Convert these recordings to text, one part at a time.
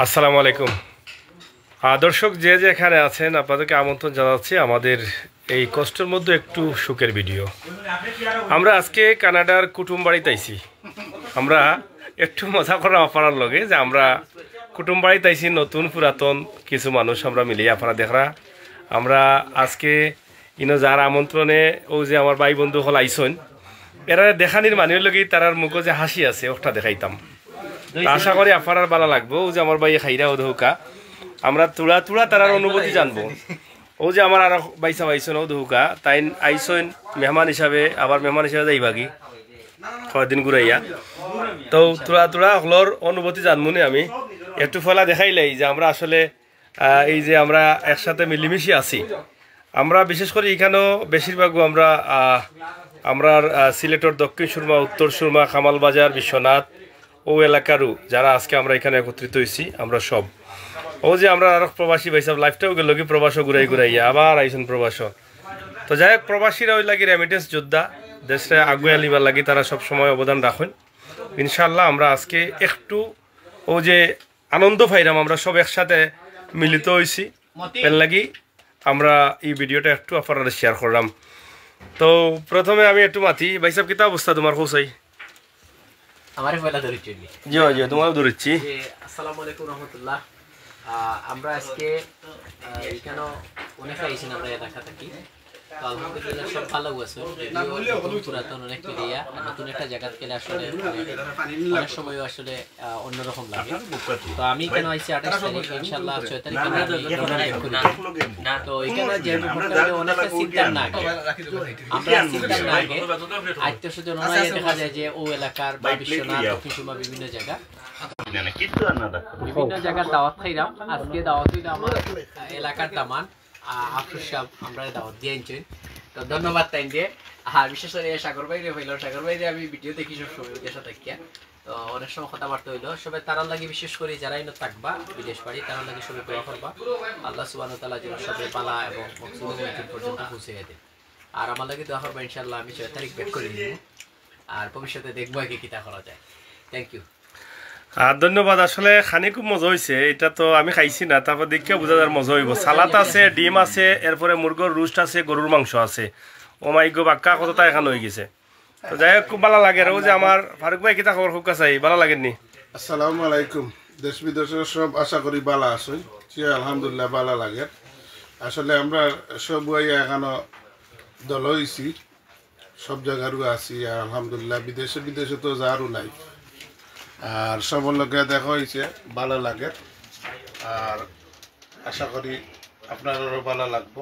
আসসালামু আলাইকুম দর্শক, যে যেখানে আছেন আপনাদেরকে আমন্ত্রণ জানাচ্ছি আমাদের এই কষ্টের মধ্যে একটু সুখের ভিডিও। আমরা আজকে কানাডার কুটুম বাড়িতে আইছি। আমরা একটু মজা করা আপনার লগে যে আমরা কুটুম বাড়িতে আইছি, নতুন পুরাতন কিছু মানুষ আমরা মিলিয়ে আপনারা দেখরা। আমরা আজকে ইনো যার আমন্ত্রণে ও যে আমার ভাই বন্ধু হল আইসন, এরা দেখানির মানুষের লগে তারার মুখে যে হাসি আছে ওটা দেখাইতাম। আশা করি আপনার ভালো লাগবো। ও যে আমার ভাই খাইরা ও ধৌকা, আমরা তুড়া তুড়া তারার অনুভূতি জানবো। ও যে আমার আর বাইসা আইসন ও ধৌকা, তাই আইসন মেহমান হিসাবে, আবার মেহমান হিসাবে যাইবাগি কয়েকদিন ঘুরাইয়া। তো তুড়া তুড়া হলর অনুভূতি জানবো নি। আমি একটু ফলা দেখাইলাই যে আমরা আসলে এই যে আমরা একসাথে মিলিমিশি আছি। আমরা বিশেষ করে এখানেও বেশিরভাগ আমরা সিলেটের দক্ষিণ সুরমা, উত্তর সুরমা, খামাল বাজার, বিশ্বনাথ ও এলাকারও যারা আজকে আমরা এখানে একত্রিত হয়েছি আমরা সব। ও যে আমরা আরো প্রবাসী ভাই সব লাইফটাও গেল কি প্রবাসও ঘুরাইয়া আবার আইসন প্রবাস। তো যাই হোক, প্রবাসীরা ওই লাগি রেমিটেন্স যোদ্ধা, দেশে আগুয়ে আলিবার লাগি তারা সব সময় অবদান রাখেন। ইনশাল্লাহ আমরা আজকে একটু ও যে আনন্দ পাইলাম, আমরা সব একসাথে মিলিত হয়েছি, এর লাগি আমরা এই ভিডিওটা একটু আপনারা শেয়ার করলাম। তো প্রথমে আমি একটু মাতি ভাই সাহেব, কিতা অবস্থা তোমার? কোসাই আমারে পয়লা ধরিছি। জি জি, তোমারও ধরিছি। আসসালামু আলাইকুম রহমতুল্লাহ। আমরা আজকে এখানে অনেক আইসি আমরা এলাকা থাকি। তো আলহামদুলিল্লাহ সব ভালো আছে। যদিও পুরাতন অনেক মিলিয়া নতুন একটা জায়গা গেলে আসলে অনেক সময় আসলে অন্যরকম লাগে। তো আমি কেন আইসি 28 তারিখ, ইনশাআল্লাহ 6 তারিখ আমরা তো এখানে যেহেতু অনেকটা চিন্তার না আগে, আমরা চিন্তার না আগে আত্মীয় স্বজন দেখা যায় যে ও এলাকার বা বিশ্বনাথ, দক্ষিণ সুরমা বিভিন্ন জায়গা দাওয়াত খাইলাম। আজকে দাওয়াত হইল আমার এলাকার দামান আফরুজ সাহেব আমরা দাওয়াত দিয়ে আনছেন। তো ধন্যবাদ তাই দিয়ে। আর বিশেষ করে সাগর বাইরে হইল, সাগর বাইরে আমি ভিডিও দেখি সবসময় দেশে থাকিয়া। তো অনেক সময় কথাবার্তা হইলো সবাই তারার লাগে, বিশেষ করে যারা ইনো থাকবা বিদেশ বাড়ি তারার লাগে সবাই দোয়া করবা আল্লাহ সুবহানাহু ওয়া তাআলা যেন সবাই পালা এবং মকসুদ পর্যন্ত পৌঁছে দেয়। আর আমার লাগে দোয়া করবা, ইনশাআল্লাহ আমি 6 তারিখ ব্যাক করে দিব। আর ভবিষ্যতে দেখবো কি কিতা করা যায়। Thank you. ধন্যবাদ। আসলে খানি খুব মজা হয়েছে। এটা তো আমি খাইছি না, তারপর দেখিয়া বোঝা যার মজা হইব। সালাদ আছে, ডিম আছে, এরপরে মুরগোর রুস্ট আছে, গরুর মাংস আছে। ও মাই গো, বাক্কা কতটা এখানে হয়ে গেছে। তো যাই হোক, খুব ভালো লাগে। ও যে আমার ফারুক ভাই কিতা খবর? খুব কাছে ভালো লাগেননি? আসসালামু আলাইকুম। দেশ বিদেশের সব আশা করি ভালো আছেন। আলহামদুলিল্লাহ ভালো লাগে। আসলে আমরা সব এখানে দল হয়েছি, সব জায়গারও আছি। আর আলহামদুলিল্লাহ বিদেশে তো যারও নাই। আর সবার লোকে দেখা হয়েছে, ভালো লাগে। আর আশা করি আপনারও ভালো লাগবো,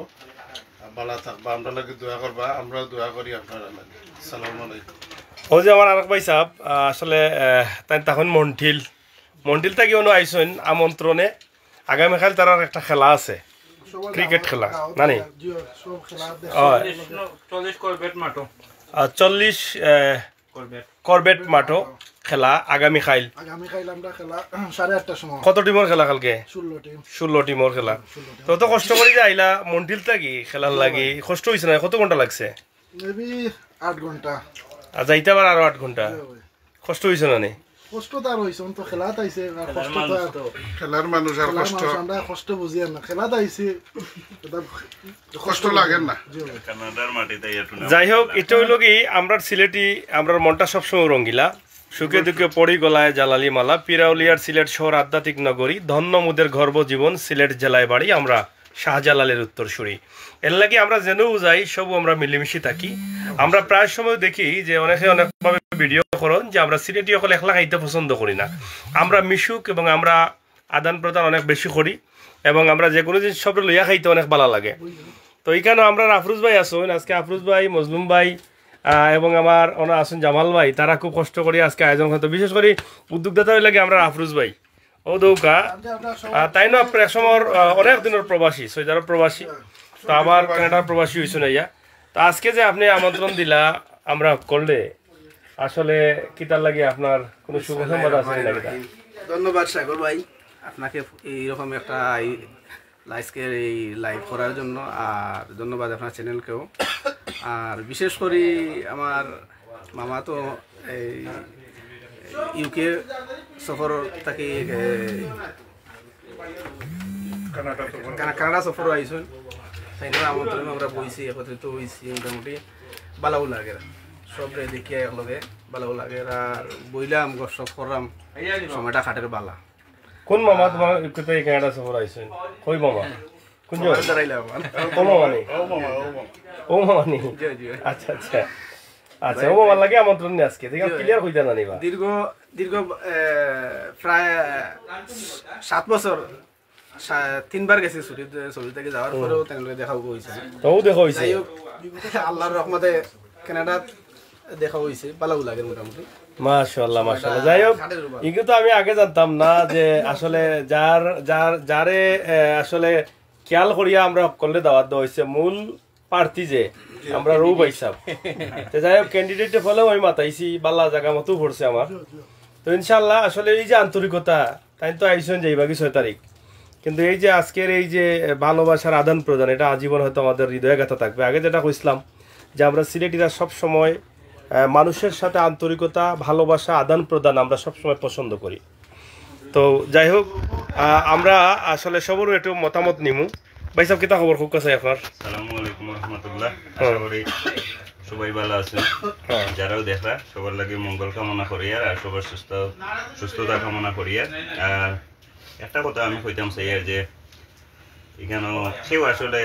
ভালো থাকবা। আমরা লাগে দোয়া করবা, আমরাও দোয়া করি আপনারা লাগে। আসসালামু আলাইকুম। ও যে আমার আরেক ভাই সাহেব, আসলে তাই তখন মন্টিল থেকে অনু আইসন আমন্ত্রণে। আগামীকাল তার একটা খেলা আছে, ক্রিকেট খেলা নানি 40 করবেট মাঠো খেলা আগামীকাল। আমরা খেলা 8:30টার সময়। কত টিমর খেলা কালকে? 16 টিমর খেলা। তো কষ্ট করি যে আইলা মন্টিল থাকি খেলার লাগি। কষ্ট হয়েছে না? কত ঘন্টা লাগছে? মেবি 8 ঘন্টা। আর যাইতে আবার আরো 8 ঘন্টা। কষ্ট হয়েছে না? কষ্ট তার হইছে, তো খেলাত আইছে। কষ্ট তো খেলার মানুষ আর কষ্ট, আমরা কষ্ট বুঝি না। খেলাত আইছে কষ্ট লাগে না। যাই হোক, এটা হইল কি আমরা সিলেটি, আমরা মনটা সবসময় রঙ্গিলা। সুখে দুঃখে পড়ি গলায় জালালি মালা। পিরাউলিয়ার সিলেট শহর আধ্যাত্মিক নগরী, ধন্য মুদের গর্ব জীবন, সিলেট জেলায় বাড়ি আমরা শাহজালালের উত্তরসূরি। এর লাগে আমরা জেনেও যাই, সব আমরা মিলেমিশে থাকি। আমরা প্রায় সময় দেখি যে অনেকে অনেকভাবে ভিডিও করেন যে আমরা সিলেটি সকলে একলা খাইতে পছন্দ করি না। আমরা মিশুক এবং আমরা আদান প্রদান অনেক বেশি করি এবং আমরা যে কোনো জিনিস সব লইয়া খাইতে অনেক ভালো লাগে। তো এইখানে আমরা আফরুজ ভাই আসুন, আজকে আফরুজ ভাই, মজলুম ভাই এবং আমার ওনা আসুন জামাল ভাই, তারা খুব কষ্ট করি আজকে আয়োজন করতে। বিশেষ করে উদ্যোগদাতা লাগে আমরা আফরুজ ভাই ও দৌকা, তাই না এক সময় অনেক দিনের প্রবাসী, সৈদার প্রবাসী, তো আবার কানাডার প্রবাসী হয়েছে না ইয়া। তো আজকে যে আপনি আমন্ত্রণ দিলা আমরা করলে আসলে কিতার লাগে আপনার কোনো শুভ সংবাদ আছে নাকি? ধন্যবাদ সাগর ভাই আপনাকে এইরকম একটা লাইভকে এই লাইভ করার জন্য। আর ধন্যবাদ আপনার চ্যানেলকেও। আর বিশেষ করে আমার মামা তো এই ইউকে সফর থাকি কানাডা সফর আইসুন তাই আমন্ত্রণ আমরা বইছি একত্রিত হয়েছি মোটামুটি ভালো লাগে সব দেখি একলগে ভালো লাগে আর বইলাম গসব করলাম সময়টা খাটের বালা কোন মামা তোমার কোথায় কানাডা সফর আইছেন কই মামা কোন জায়গা দাঁড়াইলাম ও মামা নেই ও মামা নেই আচ্ছা আচ্ছা আচ্ছা ও মামা লাগে আমন্ত্রণ নিয়ে আজকে দেখি ক্লিয়ার হইতা না নিবা দীর্ঘ প্রায় 7 বছর 3বার গেছি ছবি থেকে যাওয়ার পরেও তেনেকে দেখা হয়েছে তো দেখা হইছে আল্লাহর রহমতে কানাডাত দেখা হয়েছে ভালো লাগে মোটামুটি মাশাআল্লাহ মাশাআল্লাহ যাই হোক এগুলো তো আমি আগে জানতাম না যে আসলে যারে আসলে খেয়াল করিয়া আমরা করলে দাওয়াত দেওয়া হয়েছে মূল প্রার্থী যে আমরা রৌ পাইছাম তো যাই হোক ক্যান্ডিডেটে ফলেও আমি মাতাইছি বাল্লা জায়গা মতো পড়ছে আমার তো ইনশাল্লাহ আসলে এই যে আন্তরিকতা তাই তো আইসন যাইবাকি 6 তারিখ কিন্তু এই যে আজকের এই যে ভালোবাসার আদান প্রদান এটা আজীবন হয়তো আমাদের হৃদয়ে গাথা থাকবে আগে যেটা কইছিলাম যে আমরা সিলেটিরা সবসময় মানুষের সাথে আন্তরিকতা ভালোবাসা আদান প্রদান আমরা সবসময় পছন্দ করি তো যাই হোক আমরা আসলে সবার একটু মতামত নিমু ভাই সাহেব কিতা খবর খুব কাছে আপনার আসসালামু আলাইকুম রাহমাতুল্লাহ আশা করি সবাই ভালো আছেন যারাও দেখা সবার লাগে মঙ্গল কামনা করি আর সবার সুস্থতা কামনা করি আর একটা কথা আমি কইতাম চাই যে এখানে কেউ আসলে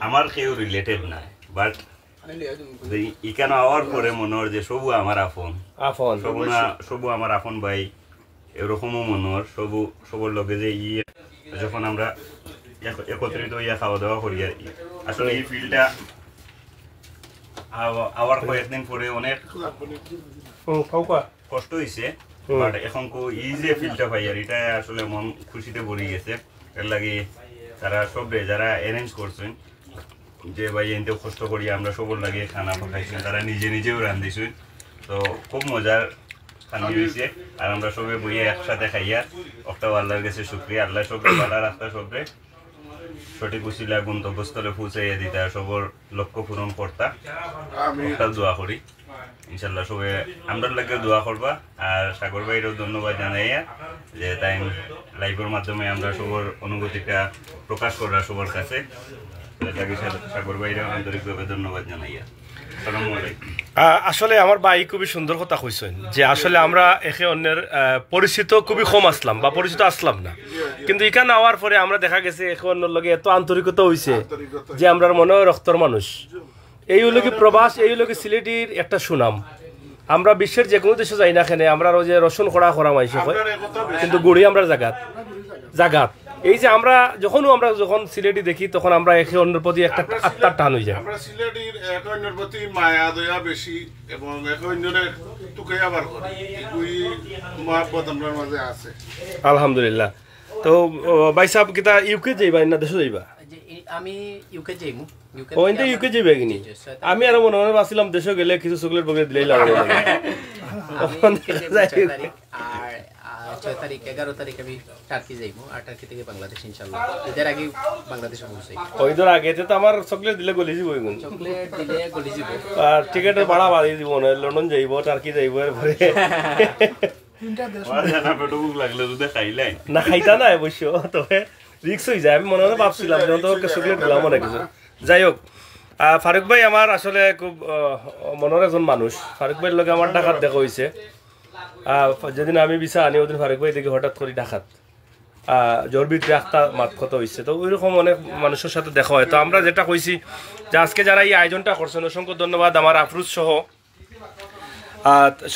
আমার কেউ রিলেটেড নাই বাট এখানে আওয়ার পরে মনে হয় যে সবু আমার আপন সবু আমার আপন ভাই এরকমও মনে হয় সবর লগে যে যখন আমরা একত্রিত হইয়া খাওয়া দাওয়া করি আর কি আসলে এই ফিল্ডটা আওয়ার কয়েকদিন পরে অনেক কষ্ট হয়েছে বাট এখন এই যে ফিল্ডটা পাই আর এটা আসলে মন খুশিতে ভরে গেছে এর লাগে তারা সব যারা অ্যারেঞ্জ করছেন যে ভাই এনতে কষ্ট করি আমরা সবর লাগে খানা পাকাইছেন তারা নিজেও রান্ধিছেন তো খুব মজার খানি হয়েছে আর আমরা সবে বইয়ে একসাথে খাইয়া একটা আল্লাহর কাছে শুক্রিয়া আল্লাহ সবরে ভালো রাস্তা সবরে সঠিক উচিলা গন্তব্যস্থলে পৌঁছাইয়া দিতা সবর লক্ষ্য পূরণ করতা একটা দোয়া করি ইনশাল্লাহ সবে আমরা লাগে দোয়া করবা আর সাগর ভাইয়েরও ধন্যবাদ জানাইয়া যে তাই লাইভের মাধ্যমে আমরা সবর অনুভূতিটা প্রকাশ করা সবার কাছে সাগর ভাইয়েরও আন্তরিকভাবে ধন্যবাদ জানাইয়া আসলে আমার ভাই খুবই সুন্দর কথা কইছেন যে আসলে আমরা একে অন্যের পরিচিত খুবই কম আসলাম বা পরিচিত আসলাম না কিন্তু এখানে আওয়ার পরে আমরা দেখা গেছে একে অন্যের লগে এত আন্তরিকতা হইছে যে আমরা মনে হয় রক্তর মানুষ এই হলো কি প্রবাস এই হলো কি সিলেটির একটা সুনাম আমরা বিশ্বের যে কোনো দেশে যাই না এখানে আমরা ওই যে রসুন খোড়া মাইসে হয় কিন্তু গুড়ি আমরা জাগাত এই যে আমরা যখন সিলেটি দেখি তখন আমরা একে অন্যের প্রতি একটা আত্মার টান হয়ে যায় আমরা সিলেটির এক অন্যের প্রতি মায়া দয়া বেশি এবং এক অন্যের টুকে আবার করি এই মহব্বত আমার মাঝে আছে আলহামদুলিল্লাহ তো ভাই সাহেব কিতা ইউকে যাইবা না দেশে যাইবা আমি ইউকে যাইমু ইউকে যাইবা কিনি আমি আর মনে মনে ভাবছিলাম দেশে গেলে কিছু চকলেট বগে দিলেই লাগে আর 6 তারিখ 11 তারিখ আমি টার্কি যাইবো আর টার্কি থেকে বাংলাদেশ ইনশাআল্লাহ এদের আগে বাংলাদেশে পৌঁছাই ওইদের আগে তো আমার চকলেট দিলে গলি যাব এগুন চকলেট দিলে গলি যাব আর টিকেটের ভাড়া বাড়িয়ে দিব না লন্ডন যাইব টার্কি যাইব এরপরে না খাইতা না অবশ্য তবে রিক্স হয়ে যায় আমি মনে মনে ভাবছিলাম যে চকলেট দিলাম অনেক কিছু যাই হোক ফারুক ভাই আমার আসলে খুব মনের একজন মানুষ ফারুক ভাইয়ের লগে আমার ডাকাত দেখা হয়েছে যেদিন আমি বিচা আনি ওদিন ফারুক ভাই দেখি হঠাৎ করে ডাকাত জ্বর ভিতরে একটা মাত কত হয়েছে তো ওইরকম অনেক মানুষের সাথে দেখা হয় তো আমরা যেটা কইছি যে আজকে যারা এই আয়োজনটা করছেন অসংখ্য ধন্যবাদ আমার আফরুজ সহ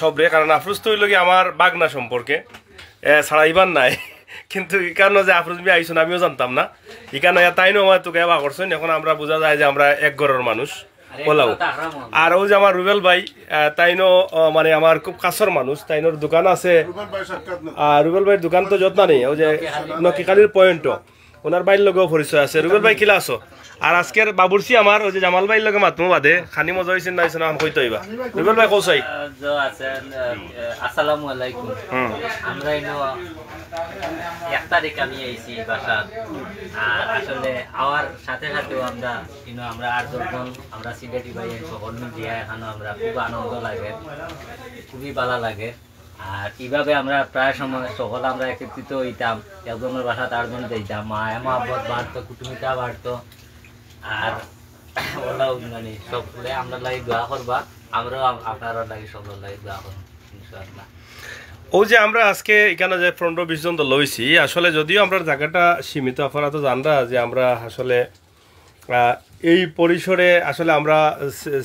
সবরে কারণ আফরুজ তো হইল কি আমার বাগনা সম্পর্কে ছাড়াইবার নাই কিন্তু এখানে যে আফরুজ ভাই আইসুন আমিও জানতাম না এখানে তাইনও আমার তোকে বা করছেন এখন আমরা বোঝা যায় যে আমরা এক ঘরের মানুষ বলাও আর ওই যে আমার রুবেল ভাই তাইনও মানে আমার খুব কাছের মানুষ তাইনোর দোকান আছে রুবেল ভাইয়ের দোকান তো যত্ন নেই ওই যে নকিকালির পয়েন্টও ওনার বাইর লগেও পরিচয় আছে রুবেল ভাই কিলা আছো আর আজকের বাবুরসি আমার ওই যে জামাল ভাইয়ের লগে মাতমো বাদে খানি মজা হয়েছে না হয়েছে না আমি কইতে হইবা রুবেল ভাই কৌশাই আসসালামু আলাইকুম আমরা 1 তারিখ আমি আইছি বাসা আর আসলে আওয়ার সাথে সাথেও আমরা আমরা 8-10 জন আমরা সিলেটি ভাই সকল মিলিয়ে এখানে আমরা খুব আনন্দ লাগে খুবই ভালো লাগে আর এইভাবে আমরা প্রায় সময় সকল আমরা একত্রিত হইতাম, একজনের বাসা তার জন্য যাইতাম, মায়া মহাব্বত বাড়তো, কুটুমিতা বাড়তো। আর ওলা মানে সকলে আমরা লাগে দোয়া করবা, আমরাও আপনারা লাগে সকল লাগে দোয়া করবো ইনশাআল্লাহ। ও যে আমরা আজকে এখানে যে 15-20 জন তো লইছি, আসলে যদিও আমরা জায়গাটা সীমিত, আপনারা তো জানরা যে আমরা আসলে এই পরিসরে আসলে আমরা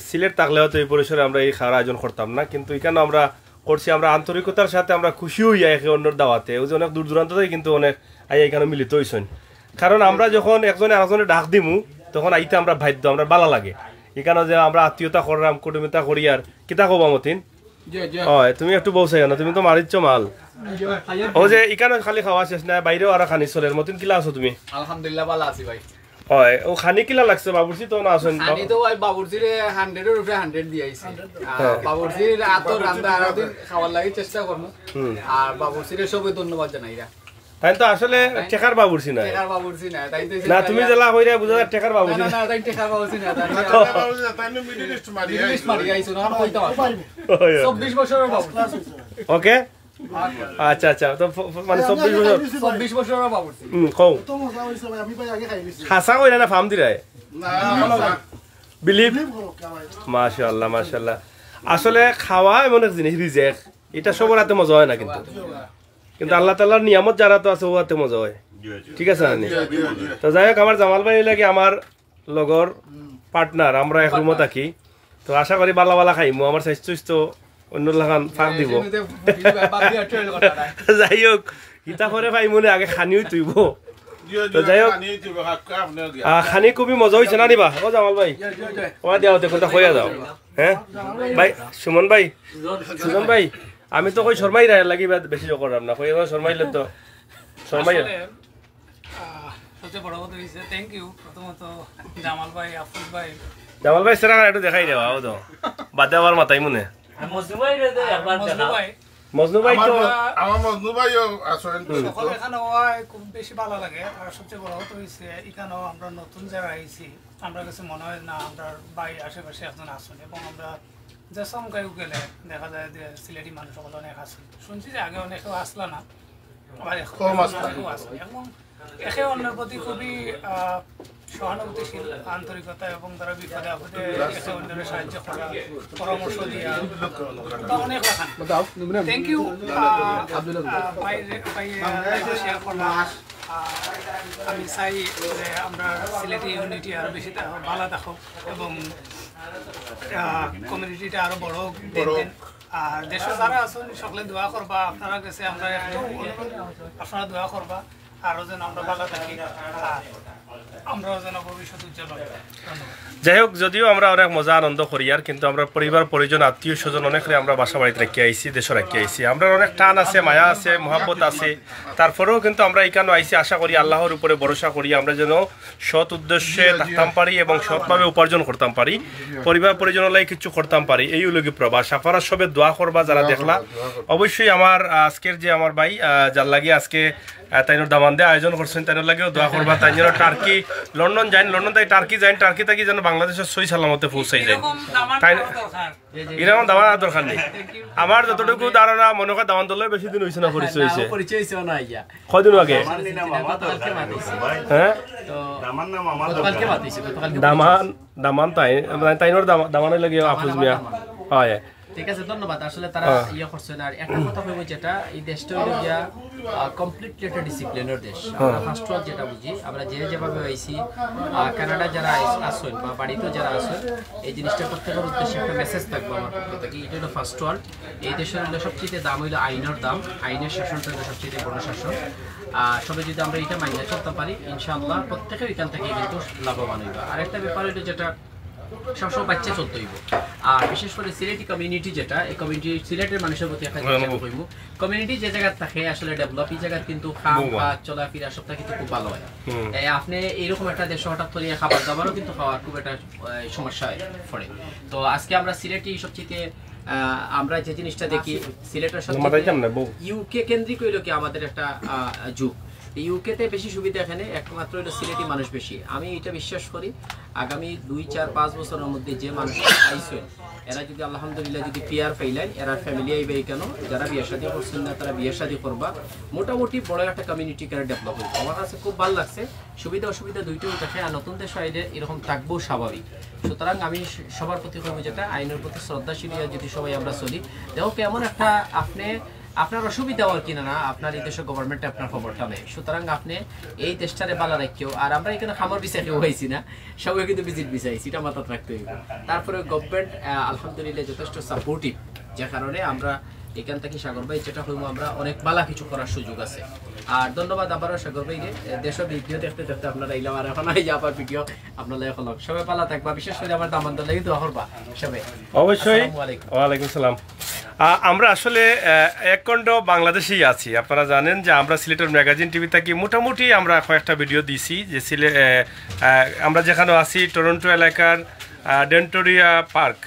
সিলেট থাকলেও তো এই পরিসরে আমরা এই খাওয়ার আয়োজন করতাম না, কিন্তু এখানে আমরা করছি, আমরা আন্তরিকতার সাথে আমরা খুশি হইয়া একে অন্যর দাওয়াতে। ওই যে অনেক দূর দূরান্ত থেকে কিন্তু অনেক এখানে মিলিত হইছেন, কারণ আমরা যখন একজনে আরেকজনে ডাক দিমু তখন আইতে আমরা বাধ্য, আমরা ভালো লাগে। এখানে যে আমরা আত্মীয়তা করলাম, কুটুমিতা করি, আর কিতা কবা মতিন? তুমি একটু বলছাই না, তুমি তো মারিচ্ছ মাল। ও যে এখানে খালি খাওয়া শেষ না, বাইরেও আর খানি চলে। মতিন কিলা আছো তুমি? আলহামদুলিল্লাহ ভালো আছি ভাই। হয় ও খানি কিলা লাগছে? বাবুর্চি তো না আছেন? খানি তো ভাই বাবুর্চিরে 100 এর উপরে 100 দিয়েছি। বাবুর্চির আতো রান্দা আর দিন খাওয়ার লাগি চেষ্টা করব। আর বাবুর্চিরে সবই ধন্যবাদ জানাইরা। তাই তো আসলে টেকার বাবুর্চি না, টেকার বাবুর্চি না, তাই তো না তুমি জেলা কইরা বুঝা টেকার বাবুর্চি না, তাই টেকার বাবুর্চি না, তাই মিডল ইস্ট মারি আইছো না কইতা 24 বছরের বাবুর্চি। ওকে, আচ্ছা আচ্ছা, তো মানে 24 বছরের বাবুর্চি। কও তো মজা হইছে ভাই, আমি ভাই আগে খাই নিছি। হাসা কইরা না ফার্ম দিরায়? না বিলিভ। করো ভাই। মাশাআল্লাহ মাশাআল্লাহ। আসলে খাওয়া এমন এক জিনিস, রিজেক, এটা সবার হাতে মজা হয় না, কিন্তু কিন্তু আল্লাহ তাআলার নিয়ামত যারা তো আছে ও হাতে মজা হয়, ঠিক আছে না? তো যাই হোক, আমার জামাল ভাই লাগে আমার লগর পার্টনার, আমরা এক রুমে থাকি, তো আশা করি বালা বালা খাইমু, আমার স্বাস্থ্য অন্য লাগান ফাঁক দিব। যাই হোক, ইতা করে ভাই মনে আগে খানিও তুইব। তো যাই হোক, খানি খুবই মজা হয়েছে না নিবা? ও জামাল ভাই তোমার দেওয়া দেখুন হইয়া যাও। হ্যাঁ ভাই, সুমন ভাই, সুজন ভাই, আমি তো কই শর্মাই রায় লাগি বেশি করলাম না, কই শর্মাইলে তো শর্মাই। সবচেয়ে বড় কথা হয়েছে থ্যাংক ইউ প্রথমত জামাল ভাই, আফরোজ ভাই। জামাল ভাই সেরা একটু দেখাই দেওয়া ও তো বাদে আমার মাথায় মনে। মজনু ভাই, মজনু ভাই তো আমার মজনু ভাইও আসেন। সকল এখানে হওয়ায় খুব বেশি ভালো লাগে। আর সবচেয়ে বড় কথা হয়েছে এখানেও আমরা নতুন জায়গায় আইছি, আমরা কাছে মনে হয় না আমরা বাই আশেপাশে একজন আসুন, এবং আমরা যে সমকায় গেলে দেখা যায় যে সিলেটি মানুষ সকল অনেক আসুন। শুনছি যে আগে অনেকেও আসলা না, আবার এখন আসে, এবং একে অন্যের প্রতি খুবই সহানুভূতিশীল, আন্তরিকতা, এবং তারা বিপদে আপদে একে অন্যের সাহায্য করা, পরামর্শ দিয়া অনেক রাখান। থ্যাংক ইউ শেয়ার করলাম। আমি চাই যে আমরা সিলেটি ইউনিটি আরো বেশি ভালো থাকো, এবং কমিউনিটিটা আরো বড় দিন। আর দেশে যারা আছেন সকলে দোয়া করবা, আপনারা কাছে আমরা একটু আপনারা দোয়া করবা আরো যেন আমরা ভালো থাকি, আর আমরাও যেন ভবিষ্যৎ উজ্জ্বল হয়। যাই হোক, যদিও আমরা অনেক মজা আনন্দ করি, আর কিন্তু আমরা পরিবার পরিজন আত্মীয় স্বজন অনেকরে আমরা বাসা বাড়িতে রেখে আইসি, দেশে রেখে আইসি, আমরা অনেক টান আছে, মায়া আছে, মহাব্বত আছে, তারপরেও কিন্তু আমরা এখানে আইসি আশা করি আল্লাহর উপরে ভরসা করি আমরা যেন সৎ উদ্দেশ্যে থাকতাম পারি এবং সৎভাবে উপার্জন করতাম পারি, পরিবার পরিজনের লাগে কিছু করতাম পারি, এই উলগি প্রবাস। আপনারা সবে দোয়া করবা যারা দেখলা। অবশ্যই আমার আজকের যে আমার ভাই যার লাগে আজকে তাইনোর দামান দিয়ে আয়োজন করছেন, তাইনোর লাগেও দোয়া করবা। তাই যেন টার্কি লন্ডন যাই, লন্ডন থেকে টার্কি যাই, টার্কি থেকে যেন বাংলাদেশের সই সালামতে পৌঁছাই যায়। তাই এরকম দামান আর দরকার নেই। আমার যতটুকু ধারণা মনে হয় দামান দলের বেশি দিন হয়েছে না, পরিচয় হয়েছে কয়দিন আগে? হ্যাঁ দামান তাইনোর দামানের লাগে আফুজ মিয়া। হয় ঠিক আছে, ধন্যবাদ। আসলে তারা ইয়ে করছেন। আর একটা কথা বলবো, যেটা এই দেশটা হলো গিয়া কমপ্লিটলি একটা ডিসিপ্লিনের দেশ। আমরা ফার্স্ট ওয়ার্ল্ড যেটা বুঝি, আমরা যেভাবে আইছি, কানাডা যারা আসেন বা বাড়িতেও যারা আসেন, এই জিনিসটা প্রত্যেকের উদ্দেশ্যে একটা মেসেজ থাকবো আমার পক্ষ থেকে। এটা হলো ফার্স্ট ওয়ার্ল্ড। এই দেশের হলো সবচেয়ে দাম হইলো আইনের দাম, আইনের শাসনটা হলো সবচেয়ে বড় শাসন। সবাই যদি আমরা এটা মাইনে চলতে পারি, ইনশাআল্লাহ প্রত্যেকে এখান থেকে কিন্তু লাভবান হইব। আরেকটা ব্যাপার হইলো যেটা সবসময় বাচ্চা চলতে হইব। আর বিশেষ করে সিলেটি কমিউনিটি, যেটা এই কমিউনিটি সিলেটের মানুষের প্রতি একটা হইব। কমিউনিটি যে জায়গা থাকে আসলে ডেভেলপ, এই জায়গার কিন্তু খাওয়া কাজ চলাফেরা সবটা কিন্তু খুব ভালো হয়। আপনি এইরকম একটা দেশ হঠাৎ করে খাবার দাবারও কিন্তু খাওয়ার খুব একটা সমস্যা পড়ে। তো আজকে আমরা সিলেটি সবচেয়ে আমরা যে জিনিসটা দেখি, সিলেটের সাথে ইউকে কেন্দ্রিক হইল কি আমাদের একটা যুগ। ইউকেতে বেশি সুবিধা এখানে একমাত্র হলো সিলেটি মানুষ বেশি। আমি এটা বিশ্বাস করি আগামী 2-4-5 বছরের মধ্যে যে মানুষ আইসেন এরা যদি আলহামদুলিল্লাহ যদি পিয়ার পাইলেন এরা ফ্যামিলি আইবে কেন, যারা বিয়ে শাদী করছেন না তারা বিয়ে শাদী করবা, মোটামুটি বড় একটা কমিউনিটি করে ডেভেলপ হইবে। আমার কাছে খুব ভালো লাগছে, সুবিধা অসুবিধা দুইটাই থাকে, আর নতুন দেশ আইলে এরকম থাকবো স্বাভাবিক। সুতরাং আমি সবার প্রতি কইব যেটা আইনের প্রতি শ্রদ্ধাশীল যদি সবাই আমরা চলি, দেখো কেমন একটা আপনার অসুবিধা আর কিনা না, আপনার এই দেশের গভর্নমেন্টে আপনার খবরটা নেই। সুতরাং আপনি এই দেশটারে বালা রাখিও, আর আমরা এখানে খামার বিচার কেউ হয়েছি না, সবাই কিন্তু ভিজিট বিচাইছি, এটা মাথায় রাখতে হইব। তারপরে গভর্নমেন্ট আলহামদুলিল্লাহ যথেষ্ট সাপোর্টিভ, যে কারণে আমরা এখান থেকে সাগর ভাই যেটা হইব আমরা অনেক বালা কিছু করার সুযোগ আছে। আর ধন্যবাদ আবারও সাগর ভাইকে, দেশের ভিডিও দেখতে দেখতে আপনারা এলাম, আর এখন এই আবার ভিডিও আপনারা এখন সবাই পালা থাকবা, বিশেষ করে আমার দামানদার লাগি দোয়া করবা সবাই অবশ্যই। আসসালামু আলাইকুম। ওয়ালাইকুম সালাম। আমরা আসলে একখণ্ড বাংলাদেশেই আছি, আপনারা জানেন যে আমরা সিলেটের ম্যাগাজিন টিভি থেকে মোটামুটি আমরা কয়েকটা ভিডিও দিছি, যে আমরা যেখানে আছি টরন্টো এলাকার ডেন্টোরিয়া পার্ক,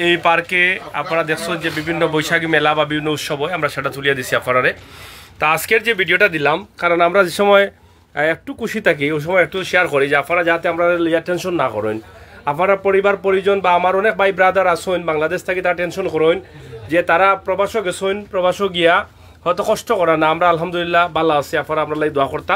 এই পার্কে আপনারা দেখছেন যে বিভিন্ন বৈশাখী মেলা বা বিভিন্ন উৎসব হয়, আমরা সেটা তুলিয়ে দিছি আপনারা। তা আজকের যে ভিডিওটা দিলাম, কারণ আমরা যে সময় একটু খুশি থাকি ওই সময় একটু শেয়ার করি, যে আপনারা যাতে আমরা টেনশন না করেন, আপনারা পরিবার পরিজন বা আমার অনেক ভাই ব্রাদার আসেন বাংলাদেশ থেকে, তারা টেনশন করেন যে তারা প্রবাসও গেছেন, প্রবাসও গিয়া হয়তো কষ্ট করা না, আমরা আলহামদুলিল্লাহ ভালো আছি, আপনারা আমরা দোয়া করতা।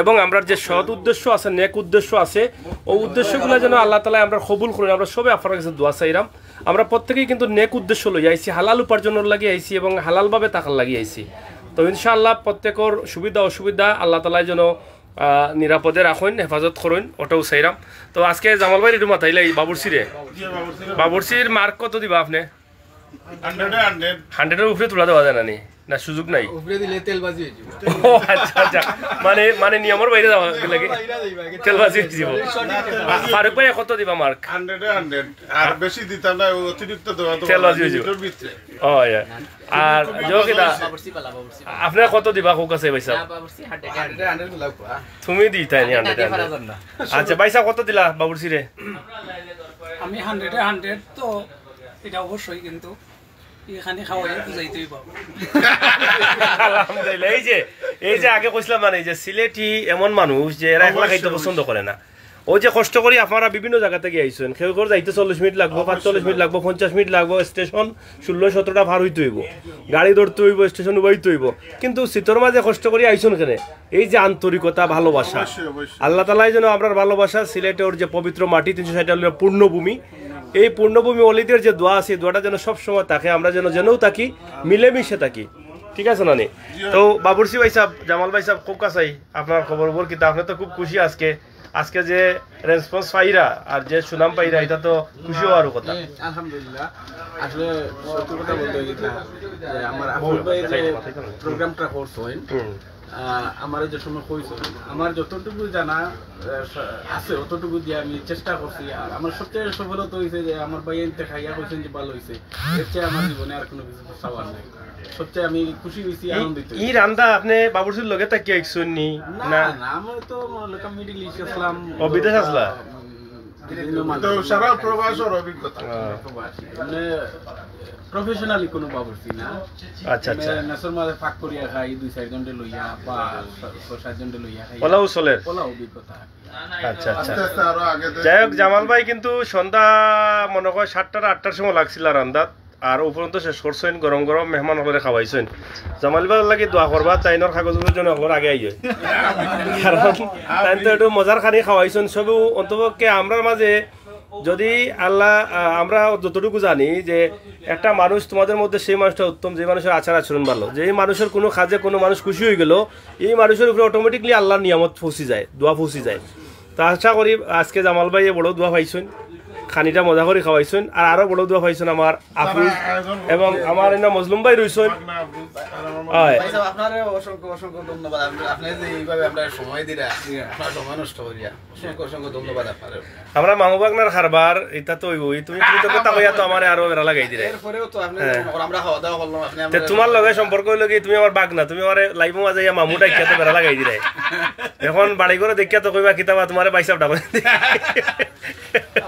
এবং আমরা যে সৎ উদ্দেশ্য আছে, নেক উদ্দেশ্য আছে, ওই উদ্দেশ্যগুলো যেন আল্লাহ তালা আমরা কবুল করেন, আমরা সবাই আপনার কাছে দোয়া চাইলাম। আমরা প্রত্যেকেই কিন্তু নেক উদ্দেশ্য লই আইছি, হালাল উপার্জনের লাগিয়ে আইছি এবং হালালভাবে টাকার লাগিয়ে আইছি। তো ইনশাআল্লাহ প্রত্যেকের সুবিধা অসুবিধা আল্লাহ তালা যেন নিরাপদে রাখেন, হেফাজত করেন, ওটাও চাইলাম। তো আজকে জামাল ভাই একটু মাথাইলে বাবুরসিরে, বাবুরসির মার্ক কত দিবা আপনি? 100-এর উপরে তোলা দেওয়া যায় না, না সুযোগ নাই? ও আচ্ছা আচ্ছা, মানে নিয়মের বাইরে যাওয়া লাগে, তেলবাজি দিব। ফারুক ভাই কত দিবা মার্ক? 100 আর বেশি দিতাম না, অতিরিক্ত দেওয়া তো তেলবাজি হইব। ও আর যোগিতা আপনার কত দিবা কোক আছে ভাইসা? তুমি দিতাই নি 100। আচ্ছা ভাইসা কত দিলা বাবুরসিরে? আমি 100 তো এটা অবশ্যই, কিন্তু এখানে খাওয়াই বুঝাইতেই পাবো। আলহামদুলিল্লাহ। এই যে আগে কইছিলাম, মানে যে সিলেটি এমন মানুষ যে এরা একলা খাইতে পছন্দ করে না, ওই যে কষ্ট করি আপনারা বিভিন্ন জায়গা থেকে আইসেন, কেউ করে যাইতে 40 মিনিট লাগবো, 45 মিনিট লাগবো, 50 মিনিট লাগবো, স্টেশন 16-17টা পার হইতে হইব, গাড়ি ধরতে হইব, স্টেশন উবাইতে হইব, কিন্তু শীতর মাঝে কষ্ট করি আইসুন কেন? এই যে আন্তরিকতা, ভালোবাসা, আল্লাহ তালাই যেন আপনার ভালোবাসা, সিলেটের যে পবিত্র মাটি 360 পূর্ণভূমি, এই পূর্ণভূমি অলিদের যে দোয়া আছে, দোয়াটা যেন সবসময় থাকে, আমরা যেনও থাকি, মিলেমিশে থাকি, ঠিক আছে না? তো বাবুরসি ভাই সাহেব, জামাল ভাই সাহেব, খুব কাছাই আপনার খবর কিন্তু আপনি তো খুব খুশি আজকে যে রেসপন্স পাইরা আর যে সুনাম পাইরা, এটা তো খুশি হওয়ার কথা। আলহামদুলিল্লাহ। আসলে সত্যি কথা বলতে গেলে আমার আফুল ভাই যে প্রোগ্রামটা করছেন, আমার যে সময় কইছে, আমার যতটুকু জানা আছে অতটুকু দিয়ে আমি চেষ্টা করছি। আর আমার সবচেয়ে সফলতা হয়েছে যে আমার ভাই এনতে খাইয়া কইছেন যে ভালো হয়েছে, এর চেয়ে আমার জীবনে আর কোনো কিছু চাওয়ার নাই। সবচেয়ে আমি খুশি হয়েছি, আনন্দিত। এই রান্দা আপনি বাবুরসির লগে তাকি আইছুন নি? না না, আমি তো লোকাল মিডল ইস্ট আসলাম। ও বিদেশ আসলা? তো সারা প্রবাসের অভিজ্ঞতা, মানে প্রফেশনালি কোনো বাবুরসি না। আচ্ছা আচ্ছা, নেসর মাঝে ফাঁক করিয়া খাই 2-4 জনকে লইয়া বা 6-7 জনকে লইয়া খাই, ওলাও চলের ওলা অভিজ্ঞতা। আচ্ছা আচ্ছা। আস্তে আস্তে আরো আগে যাই হোক, জামাল ভাই কিন্তু সন্ধ্যা মনে হয় 7টা-8টার সময় লাগছিল রান্দাত, আর উপরন্ত শেষ করছেন, গরম গরম মেহমান হলে খাওয়াইছেন। জামাল ভাই লাগি দোয়া করবা, তাইনর কাগজের জন্য হলোর আগে আইয়, কারণ তাই তো একটু মজার খানি খাওয়াইছেন সব। অন্তপক্ষে আমরার মাঝে যদি আল্লাহ, আমরা যতটুকু জানি যে একটা মানুষ, তোমাদের মধ্যে সেই মানুষটা উত্তম যে মানুষের আচার আচরণ ভালো, যে মানুষের কোনো কাজে কোনো মানুষ খুশি হয়ে গেল, এই মানুষের উপরে অটোমেটিকলি আল্লাহর নিয়ামত পৌঁছি যায়, দোয়া পৌঁছি যায়। তো আশা করি আজকে জামাল ভাই বড় দোয়া পাইছেন, খানিটা মজা করে খাওয়াইছেন, আর আরো বড় দোয়া পাইছেন আমার আফরুজ এবং আমার এনে মজলুম ভাই রইছেন। আপনারে অসংখ্য অসংখ্য ধন্যবাদ। আপনি যে এইভাবে আমরা সময় দিরা, আপনার সময় নষ্ট করিয়া অসংখ্য অসংখ্য ধন্যবাদ আপনার। আমরা মামু বাগনার খারবার এটা তো হইবই, তুমি কৃতজ্ঞতা কইয়া তো আমারে আরো বেড়া লাগাই দিলে। এরপরেও তো আপনি আমরা খাওয়া দাওয়া করলাম, আপনি তে তোমার লগে সম্পর্ক হইল কি, তুমি আমার বাগনা, তুমি আমারে লাইভ মাঝে ইয়া মামুটা ইয়া তো বেড়া লাগাই দিলে। এখন বাড়ি করে দেখিয়া তো কইবা কিতাবা তোমারে বাইসাব ডাবা।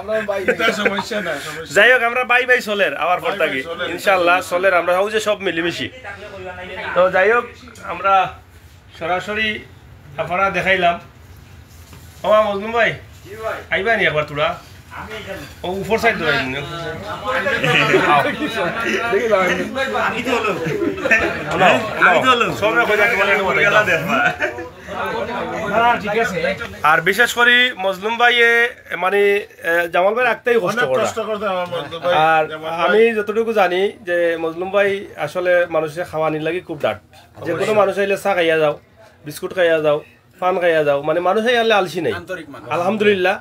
আমরা ভাই সমস্যা না, যাই হোক, আমরা বাই বাই চলের আবার পর থাকি ইনশাআল্লাহ, চলের আমরা হও যে সব মিলিমিশি। তো যাই হোক, আমরা সরাসরি আপনারা দেখাইলাম। ও মজলুম ভাই আইবা নি একবার তোরা ও উপর সাইড ধরে আর বিশেষ করে মজলুম ভাইয়ে মানে জামাল ভাই একটাই কষ্ট করে। আর আমি যতটুকু জানি যে মজলুম ভাই আসলে মানুষের খাওয়া নির লাগি খুব ডাট, যে কোনো মানুষ আইলে চা খাইয়া যাও, বিস্কুট খাইয়া যাও, পান খাইয়া যাও, মানে মানুষ আইলে আলসি নাই। আলহামদুলিল্লাহ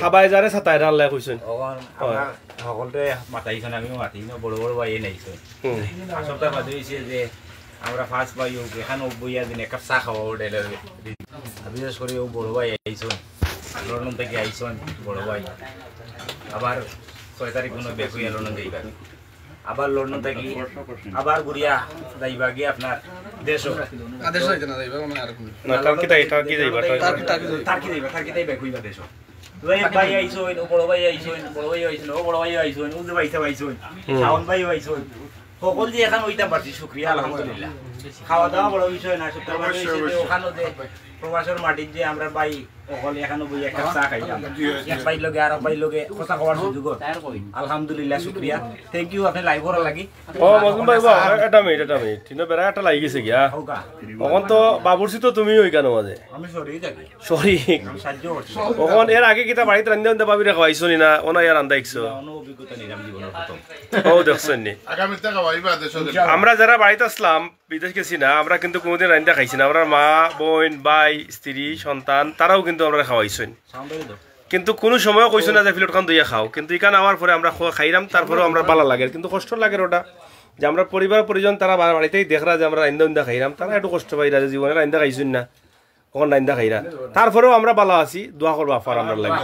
খাবাই যারে ছাতাই আল্লাহ কইছেন সকলতে মাতাইছেন, আমিও মাতি বড় বড় ভাই নাইছেন। সপ্তাহ বাদে হয়েছে যে আমরা ফার্স্ট ভাই এখানে বইয়া দিন এক কাপ চা খাওয়া ওটাইলে বিশেষ করে ও বড় ভাই আইছেন, লন্ডন থেকে আইছেন বড় ভাই। আবার 6 তারিখ কোনো বেক হইয়া লন্ডন যাইবা, আবার লন্ডন থেকে আবার ঘুরিয়া যাইবা গিয়ে আপনার দেশও টার্কি বেক হইবা দেশও। ভাই আইছেন, ও বড় ভাই আইছেন, বড় ভাই আইছেন, ও বড় ভাই আইছেন, ও যে ভাইসা আইছেন, শাওন ভাই আইছেন, সকল যে এখন ওইটা পারছি শুক্রিয়া আলহামদুলিল্লাহ। খাওয়া দাওয়া বড় বিষয় না, ওখানে যে প্রবাসের মাটির যে আমরা ভাই সকল এখানে বই এক কাপ চা খাইলাম, এক ভাই লগে আর ভাই লগে কথা কওয়ার সুযোগ, আলহামদুলিল্লাহ শুক্রিয়া, থ্যাংক ইউ। আপনি লাইভ করার লাগি। ও মজলুম ভাই এটা মিনিট তিনো বেড়া একটা লাগি গেছে গিয়া তখন তো বাবুরছি তো তুমি ওই কেন মাঝে আমি সরি থাকি সরি সাহায্য করছি। তখন এর আগে কিতা বাড়িতে রান্ধা রান্ধা বাবিরা খাওয়াইছো নি না ওনা ইয়ার রান্ধা ইকছো কোনো অভিজ্ঞতা নিলাম জীবনের প্রথম। ও দেখছেন নি আগামীতে খাওয়াইবা দেশে আমরা যারা বাড়িতে আসলাম বিদেশ গেছি না, আমরা কিন্তু কোনোদিন রান্ধা খাইছি না। আমরা মা বোন ভাই স্ত্রী সন্তান তারাও কিন্তু আমরা খাওয়াইছেন, কিন্তু কোনো সময় কইছো না যে ফিলট খান দইয়া খাও। কিন্তু এখানে আওয়ার পরে আমরা খাইলাম, তারপরেও আমরা ভালো লাগে, কিন্তু কষ্ট লাগে ওটা যে আমরা পরিবার পরিজন তারা বাড়িতেই দেখরা যে আমরা রান্দা উন্দা খাইলাম, তারা একটু কষ্ট পাইরা যে জীবনে রান্দা খাইছেন না কখন রান্দা খাইরা, তারপরেও আমরা ভালো আছি। দোয়া করবো আফার আমরা লাগে।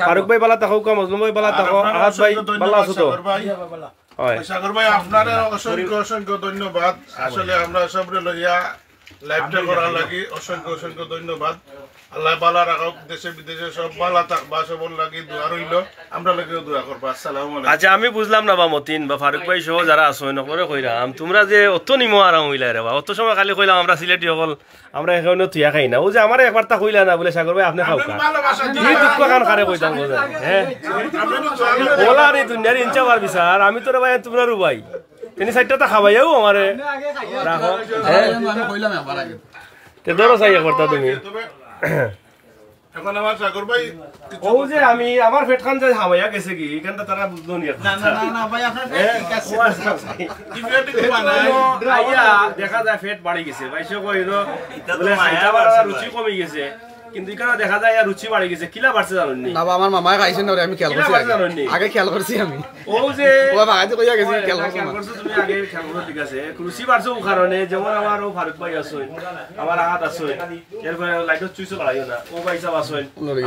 ফারুক ভাই ভালো থাকুক, মজলুম ভাই ভালো থাকো, আহাদ ভাই ভালো আছো তো? সাগর ভাই আপনারে অসংখ্য অসংখ্য ধন্যবাদ। আসলে আমরা সবরে লইয়া লাইভটা করার লাগি অসংখ্য অসংখ্য ধন্যবাদ। আল্লাহ ভালো রাখুক, দেশে বিদেশে সব ভালো থাকবা, সবর লাগি দোয়া রইল, আমরা লাগেও দোয়া করবা। আসসালামু আলাইকুম। আচ্ছা আমি বুঝলাম না বা মতিন বা ফারুক ভাই সহ যারা আছো নকরে কইরাম তোমরা যে অত নিমো আরাম হইলা রে বা অত সময় খালি কইলাম আমরা সিলেটি সকল আমরা এখানে তুইয়া খাই না, ও যে আমার একবার তা কইলা না বলে সাগর ভাই আপনি খাও কা কি দুঃখ কান খারে কইতাম বোঝা হ্যাঁ ওলা রে দুনিয়ার ইনচা বার বিচার আমি তোরে ভাই তোমরা রু ভাই তিনি সাইডটা তা খাবাইও আমারে রাখো হ্যাঁ আমি কইলাম একবার আগে তে ধরো চাই একবার তা তুমি এখন আমার সাগর ভাই ও যে আমি আমার পেট খান যায় হাওয়া গেছে কি এখানটা তারা বুঝলো নি না না না ভাই আপনার ঠিক আছে আইয়া দেখা যায় পেট বাড়ি গেছে ভাইসে কইলো বলে খাইতা বাড়া রুচি কমে গেছে, কিন্তু এখানে দেখা যায় রুচি বাড়ি গেছে। কিলা বাড়ছে জানেন নি? না আমার মামা খাইছেন না আমি খেয়াল করছি আগে খেয়াল করছি আমি ও যে ও বাগাতে কইয়া গেছি খেয়াল করছো তুমি আগে খেয়াল করছো ঠিক আছে। রুচি বাড়ছে ও কারণে যেমন আমার ও ফারুক ভাই আছে, আমার আহাত আছে, এরপরে লাইটত চুইছো বাড়াইও না, ও ভাইসা আছে,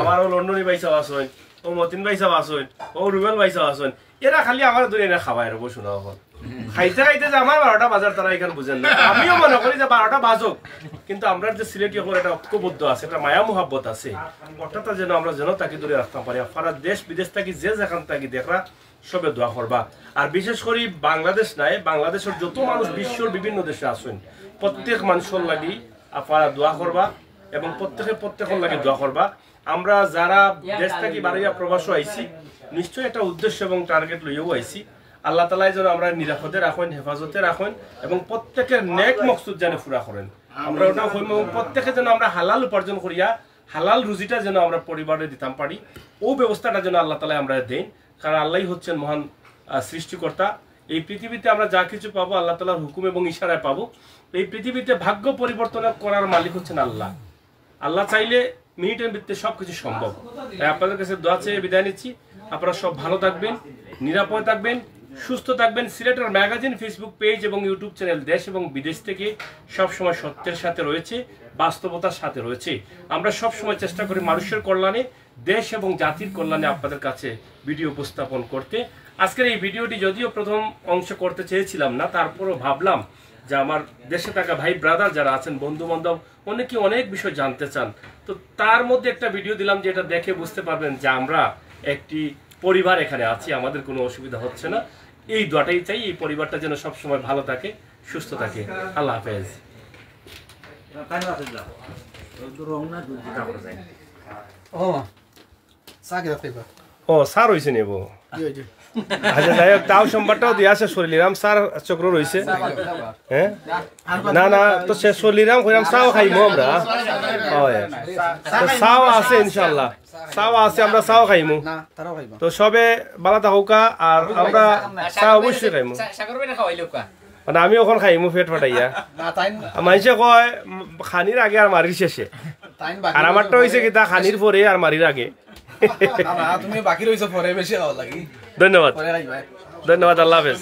আমার ও লন্ডনী ভাইসা আছে, ও মতিন ভাইসা আছে, ও রুবেল ভাইসা আছে, এরা খালি আমার দূরে এনে খাবাই আর বসুন এখন খাইতে খাইতে যে আমার 12টা বাজার তারা এখানে বুঝেন না। আমিও মনে করি যে 12টা বাজক, কিন্তু আমরা যে সিলেটি এখন একটা ঐক্যবদ্ধ আছে, একটা মায়া মোহাব্বত আছে, ওটাটা যেন আমরা যেন তাকে দূরে রাখতে পারি। আপনারা দেশ বিদেশ থাকি যে যেখান থাকি দেখরা সবে দোয়া করবা। আর বিশেষ করে বাংলাদেশ নাই, বাংলাদেশের যত মানুষ বিশ্বের বিভিন্ন দেশে আছেন প্রত্যেক মানুষের লাগি আপনারা দোয়া করবা এবং প্রত্যেকের লাগি দোয়া করবা। আমরা যারা দেশ থাকি বাড়িয়া প্রবাস আইছি নিশ্চয়ই একটা উদ্দেশ্য এবং টার্গেট লইয়াও আইছি। আল্লাহ তাআলা যেন আমরা নিরাপদে রাখেন, হেফাজতে রাখেন এবং প্রত্যেকের নেক মকসুদ যেন পুরা করেন। আমরা ওটা প্রত্যেকে যেন আমরা হালাল উপার্জন করিয়া হালাল রুজিটা যেন আমরা পরিবারে দিতাম পারি, ও ব্যবস্থাটা যেন আল্লাহ তাআলা আমরা দেন। কারণ আল্লাহই হচ্ছেন মহান সৃষ্টিকর্তা। এই পৃথিবীতে আমরা যা কিছু পাবো আল্লাহ তাআলার হুকুম এবং ইশারায় পাবো। এই পৃথিবীতে ভাগ্য পরিবর্তন করার মালিক হচ্ছেন আল্লাহ। আল্লাহ চাইলে মিনিটের ভিত্তিতে সবকিছু সম্ভব। তাই আপনাদের কাছে দোয়া চেয়ে বিদায় নিচ্ছি। আপনারা সব ভালো থাকবেন, নিরাপদ থাকবেন, সুস্থ থাকবেন। সিলেটের ম্যাগাজিন ফেসবুক পেজ এবং ইউটিউব চ্যানেল দেশ এবং বিদেশ থেকে সবসময় সত্যের সাথে রয়েছে, বাস্তবতার সাথে রয়েছে। আমরা সবসময় চেষ্টা করি মানুষের কল্যাণে, দেশ এবং জাতির কল্যাণে আপনাদের কাছে ভিডিও উপস্থাপন করতে। আজকের এই ভিডিওটি যদিও প্রথম অংশ করতে চেয়েছিলাম না, তারপরও ভাবলাম যে আমার দেশে থাকা ভাই ব্রাদার যারা আছেন, বন্ধু বান্ধব অনেকে অনেক বিষয় জানতে চান, তো তার মধ্যে একটা ভিডিও দিলাম যেটা দেখে বুঝতে পারবেন যে আমরা একটি পরিবার এখানে আছি, আমাদের কোনো অসুবিধা হচ্ছে না। এই দোয়াটাই চাই, এই পরিবারটা যেন সবসময় ভালো থাকে, সুস্থ থাকে। আল্লাহ হাফেজ। ও চা কিনা খাইবা ও স্যার হয়েছে নেব আচ্ছা যাই হোক তাও সোমবারটাও দিয়ে আসে সলিরাম স্যার চক্র রয়েছে হ্যাঁ না না তো সে সলিরাম কইরাম চাও খাইমো আমরা হয় তো চাও আছে ইনশাল্লাহ চাও আছে আমরা চাও খাইমো না তারাও খাইবা তো সবে বালা থাকুকা আর আমরা চা অবশ্যই খাইমো সাগর বেটা খাওয়াইলো কা মানে আমি ওখান খাইমো পেট ফাটাইয়া না তাইন মানুষে কয় খানির আগে আর মারির শেষে তাইন আর আমারটা হয়েছে কি তা খানির পরে আর মারির আগে না তুমি বাকি রইছো পরে বেশি খাওয়া লাগি ধন্যবাদ পরে খাইবা ধন্যবাদ আল্লাহ হাফেজ